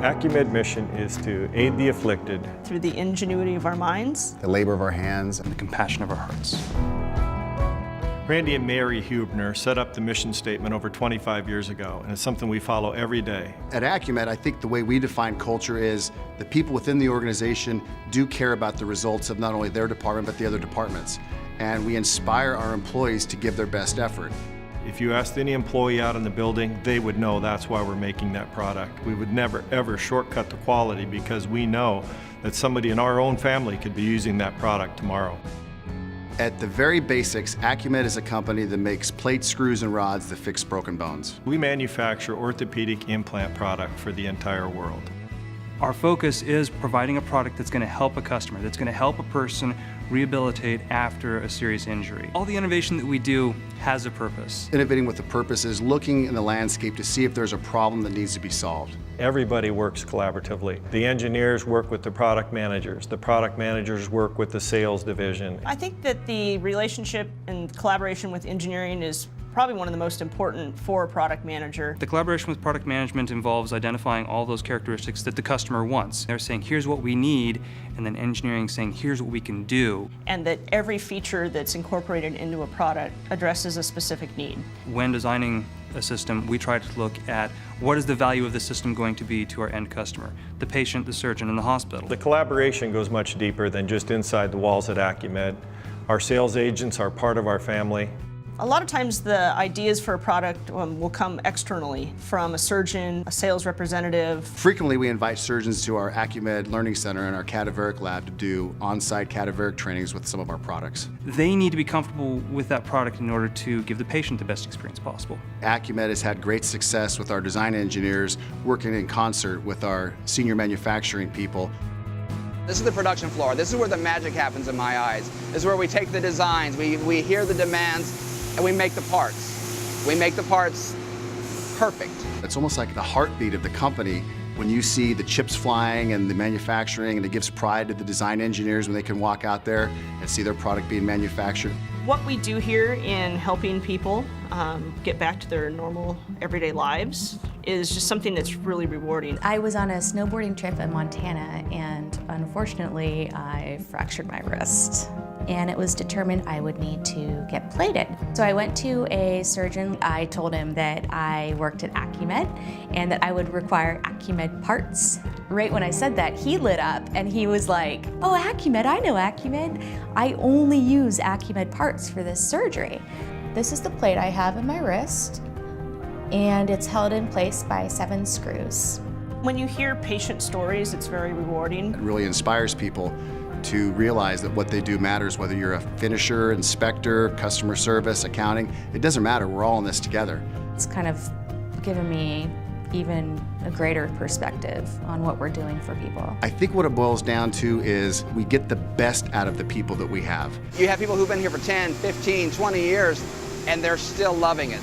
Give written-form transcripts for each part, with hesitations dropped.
Acumed mission is to aid the afflicted through the ingenuity of our minds, the labor of our hands, and the compassion of our hearts. Randy and Mary Hubner set up the mission statement over 25 years ago, and it's something we follow every day. At Acumed, I think the way we define culture is the people within the organization do care about the results of not only their department, but the other departments. And we inspire our employees to give their best effort. If you asked any employee out in the building, they would know that's why we're making that product. We would never, ever shortcut the quality because we know that somebody in our own family could be using that product tomorrow. At the very basics, Acumed is a company that makes plates, screws, and rods that fix broken bones. We manufacture orthopedic implant product for the entire world. Our focus is providing a product that's going to help a customer, that's going to help a person rehabilitate after a serious injury. All the innovation that we do has a purpose. Innovating with a purpose is looking in the landscape to see if there's a problem that needs to be solved. Everybody works collaboratively. The engineers work with the product managers work with the sales division. I think that the relationship and collaboration with engineering is probably one of the most important for a product manager. The collaboration with product management involves identifying all those characteristics that the customer wants. They're saying, here's what we need, and then engineering saying, here's what we can do. And that every feature that's incorporated into a product addresses a specific need. When designing a system, we try to look at what is the value of the system going to be to our end customer, the patient, the surgeon, and the hospital. The collaboration goes much deeper than just inside the walls at Acumed. Our sales agents are part of our family. A lot of times the ideas for a product will come externally from a surgeon, a sales representative. Frequently we invite surgeons to our Acumed Learning Center and our cadaveric lab to do on-site cadaveric trainings with some of our products. They need to be comfortable with that product in order to give the patient the best experience possible. Acumed has had great success with our design engineers working in concert with our senior manufacturing people. This is the production floor. This is where the magic happens in my eyes. This is where we take the designs, we hear the demands, and we make the parts. We make the parts perfect. It's almost like the heartbeat of the company when you see the chips flying and the manufacturing, and it gives pride to the design engineers when they can walk out there and see their product being manufactured. What we do here in helping people get back to their normal everyday lives is just something that's really rewarding. I was on a snowboarding trip in Montana, and unfortunately I fractured my wrist. And it was determined I would need to get plated. So I went to a surgeon. I told him that I worked at Acumed and that I would require Acumed parts. Right when I said that, he lit up and he was like, oh, Acumed, I know Acumed. I only use Acumed parts for this surgery. This is the plate I have in my wrist, and it's held in place by 7 screws. When you hear patient stories, it's very rewarding. It really inspires people to realize that what they do matters, whether you're a finisher, inspector, customer service, accounting. It doesn't matter, we're all in this together. It's kind of given me even a greater perspective on what we're doing for people. I think what it boils down to is we get the best out of the people that we have. You have people who've been here for 10, 15, 20 years, and they're still loving it.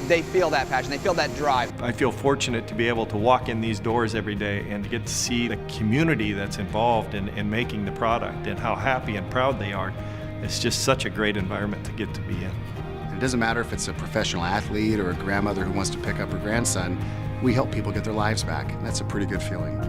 They feel that passion, they feel that drive. I feel fortunate to be able to walk in these doors every day and to get to see the community that's involved in making the product and how happy and proud they are. It's just such a great environment to get to be in. It doesn't matter if it's a professional athlete or a grandmother who wants to pick up her grandson, we help people get their lives back, and that's a pretty good feeling.